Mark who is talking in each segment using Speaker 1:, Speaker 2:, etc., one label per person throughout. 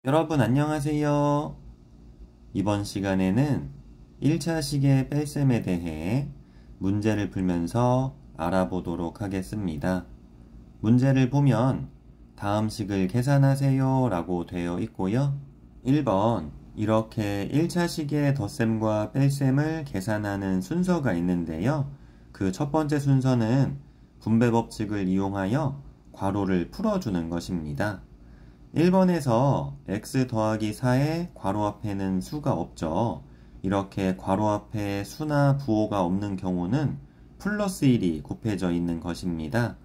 Speaker 1: 여러분 안녕하세요. 이번 시간에는 1차 식의 뺄셈에 대해 문제를 풀면서 알아보도록 하겠습니다. 문제를 보면 다음 식을 계산하세요 라고 되어 있고요. 1번 이렇게 1차 식의 덧셈과 뺄셈을 계산하는 순서가 있는데요. 그 첫 번째 순서는 분배 법칙을 이용하여 괄호를 풀어주는 것입니다. 1번에서 x 더하기 4의 괄호 앞에는 수가 없죠. 이렇게 괄호 앞에 수나 부호가 없는 경우는 플러스 1이 곱해져 있는 것입니다.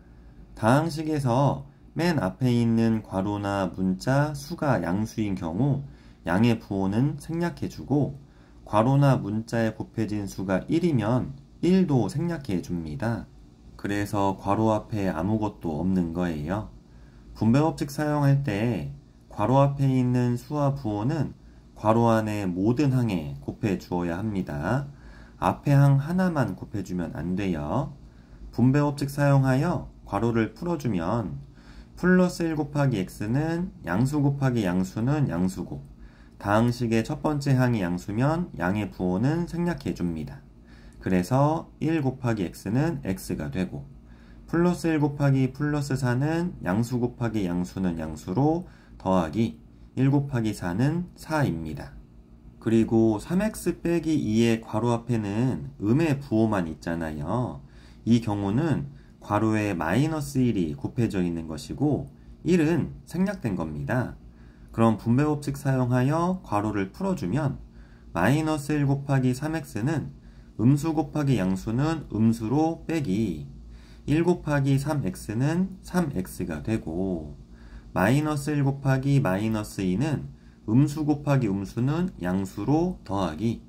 Speaker 1: 다항식에서 맨 앞에 있는 괄호나 문자 수가 양수인 경우 양의 부호는 생략해주고 괄호나 문자에 곱해진 수가 1이면 1도 생략해줍니다. 그래서 괄호 앞에 아무것도 없는 거예요. 분배법칙 사용할 때 괄호 앞에 있는 수와 부호는 괄호 안에 모든 항에 곱해 주어야 합니다. 앞에 항 하나만 곱해 주면 안 돼요. 분배법칙 사용하여 괄호를 풀어주면 플러스 1 곱하기 x는 양수 곱하기 양수는 양수고 다항식의 첫 번째 항이 양수면 양의 부호는 생략해 줍니다. 그래서 1 곱하기 x는 x가 되고 플러스 1 곱하기 플러스 4는 양수 곱하기 양수는 양수로 더하기 1 곱하기 4는 4입니다. 그리고 3x 빼기 2의 괄호 앞에는 음의 부호만 있잖아요. 이 경우는 괄호에 마이너스 1이 곱해져 있는 것이고 1은 생략된 겁니다. 그럼 분배법칙 사용하여 괄호를 풀어주면 마이너스 1 곱하기 3x는 음수 곱하기 양수는 음수로 빼기 1 곱하기 3x는 3x가 되고 마이너스 1 곱하기 마이너스 2는 음수 곱하기 음수는 양수로 더하기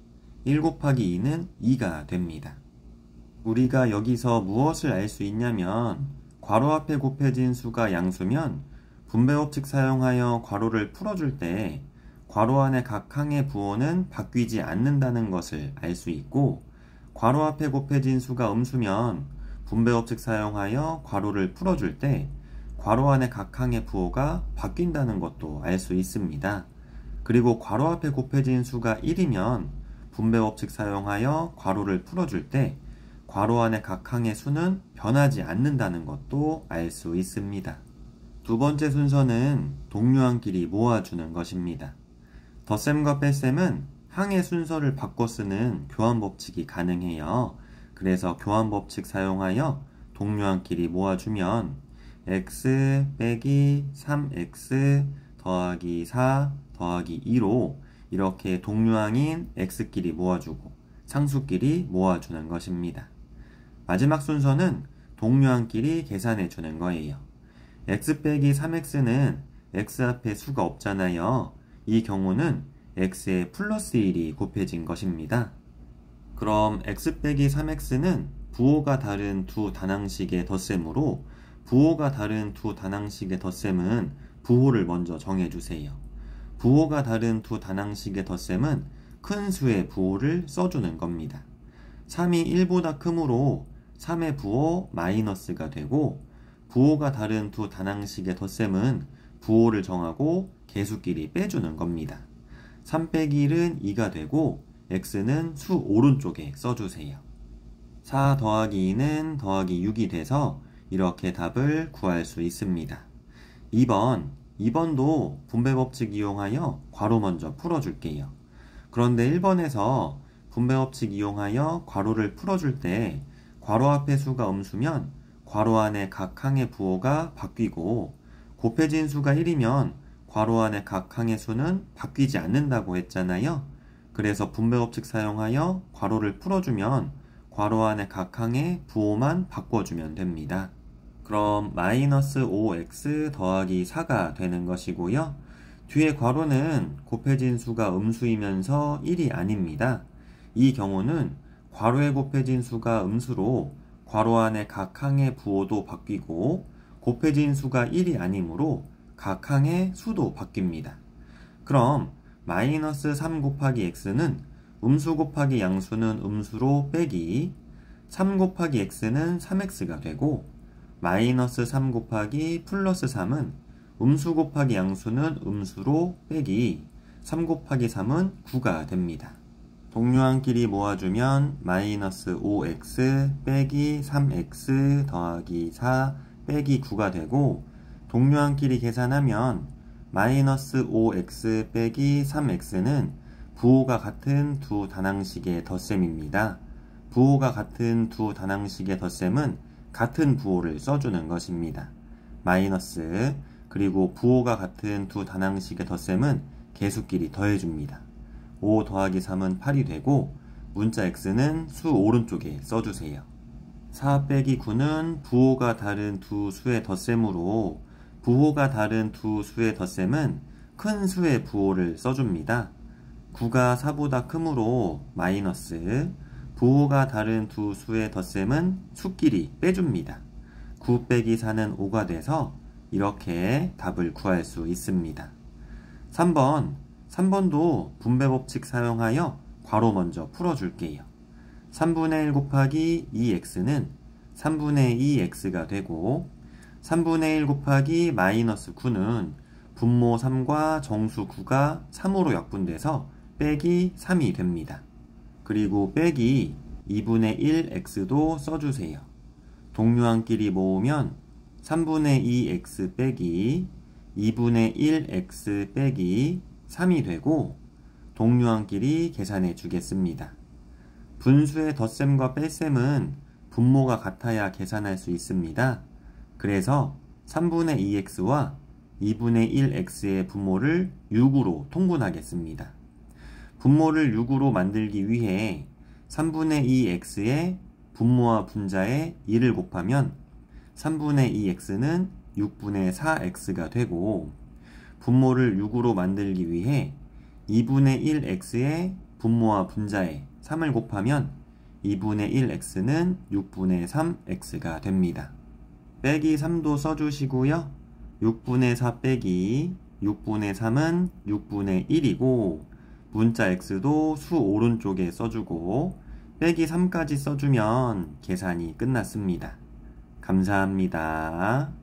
Speaker 1: 1 곱하기 2는 2가 됩니다. 우리가 여기서 무엇을 알 수 있냐면 괄호 앞에 곱해진 수가 양수면 분배법칙 사용하여 괄호를 풀어줄 때 괄호 안의 각 항의 부호는 바뀌지 않는다는 것을 알 수 있고 괄호 앞에 곱해진 수가 음수면 분배법칙 사용하여 괄호를 풀어줄 때 괄호 안의 각 항의 부호가 바뀐다는 것도 알 수 있습니다. 그리고 괄호 앞에 곱해진 수가 1이면 분배법칙 사용하여 괄호를 풀어줄 때 괄호 안의 각 항의 수는 변하지 않는다는 것도 알 수 있습니다. 두 번째 순서는 동류항끼리 모아주는 것입니다. 덧셈과 뺄셈은 항의 순서를 바꿔 쓰는 교환법칙이 가능해요. 그래서 교환법칙 사용하여 동류항끼리 모아주면 x 빼기 3x 더하기 4 더하기 2로 이렇게 동류항인 x끼리 모아주고 상수끼리 모아주는 것입니다. 마지막 순서는 동류항끼리 계산해주는 거예요. x 빼기 3x는 x 앞에 수가 없잖아요. 이 경우는 x에 플러스 1이 곱해진 것입니다. 그럼 x 빼기 3x는 부호가 다른 두 단항식의 덧셈으로 부호가 다른 두 단항식의 덧셈은 부호를 먼저 정해주세요. 부호가 다른 두 단항식의 덧셈은 큰 수의 부호를 써주는 겁니다. 3이 1보다 크므로 3의 부호 마이너스가 되고 부호가 다른 두 단항식의 덧셈은 부호를 정하고 개수끼리 빼주는 겁니다. 3 빼기 1은 2가 되고 x는 수 오른쪽에 써주세요. 4 더하기 2는 더하기 6이 돼서 이렇게 답을 구할 수 있습니다. 2번도 분배법칙 이용하여 괄호 먼저 풀어줄게요. 그런데 1번에서 분배법칙 이용하여 괄호를 풀어줄 때 괄호 앞에 수가 음수면 괄호 안에 각 항의 부호가 바뀌고 곱해진 수가 1이면 괄호 안에 각 항의 수는 바뀌지 않는다고 했잖아요. 그래서 분배법칙 사용하여 괄호를 풀어주면 괄호 안에 각 항의 부호만 바꿔주면 됩니다. 그럼 마이너스 5x 더하기 4가 되는 것이고요. 뒤에 괄호는 곱해진 수가 음수이면서 1이 아닙니다. 이 경우는 괄호에 곱해진 수가 음수로 괄호 안에 각 항의 부호도 바뀌고 곱해진 수가 1이 아니므로 각 항의 수도 바뀝니다. 그럼 마이너스 3 곱하기 x는 음수 곱하기 양수는 음수로 빼기 3 곱하기 x는 3x가 되고 마이너스 3 곱하기 플러스 3은 음수 곱하기 양수는 음수로 빼기 3 곱하기 3은 9가 됩니다. 동류항끼리 모아주면 마이너스 5x 빼기 3x 더하기 4 빼기 9가 되고, 동류항끼리 계산하면 마이너스 5x 빼기 3x는 부호가 같은 두 단항식의 덧셈입니다. 부호가 같은 두 단항식의 덧셈은 같은 부호를 써주는 것입니다. 마이너스, 그리고 부호가 같은 두 단항식의 덧셈은 개수끼리 더해줍니다. 5 더하기 3은 8이 되고, 문자 x는 수 오른쪽에 써주세요. 4 빼기 9는 부호가 다른 두 수의 덧셈으로, 부호가 다른 두 수의 덧셈은 큰 수의 부호를 써줍니다. 9가 4보다 크므로 마이너스, 부호가 다른 두 수의 덧셈은 수끼리 빼줍니다. 9 빼기 4는 5가 돼서 이렇게 답을 구할 수 있습니다. 3번도 분배법칙 사용하여 괄호 먼저 풀어줄게요. 3분의 1 곱하기 2x는 3분의 2x가 되고, 3분의 1 곱하기 마이너스 9는 분모 3과 정수 9가 3으로 약분돼서 빼기 3이 됩니다. 그리고 빼기 2분의 1x도 써주세요. 동류항끼리 모으면 3분의 2x 빼기 2분의 1x 빼기 3이 되고, 동류항끼리 계산해 주겠습니다. 분수의 덧셈과 뺄셈은 분모가 같아야 계산할 수 있습니다. 그래서 3분의 2x와 2분의 1x의 분모를 6으로 통분하겠습니다. 분모를 6으로 만들기 위해 3분의 2x의 분모와 분자에 2를 곱하면 3분의 2x는 6분의 4x가 되고, 분모를 6으로 만들기 위해 2분의 1x의 분모와 분자에 3을 곱하면 2분의 1x는 6분의 3x가 됩니다. 빼기 3도 써주시고요. 6분의 4 빼기 6분의 3은 6분의 1이고, 문자 x도 수 오른쪽에 써주고 빼기 3까지 써주면 계산이 끝났습니다. 감사합니다.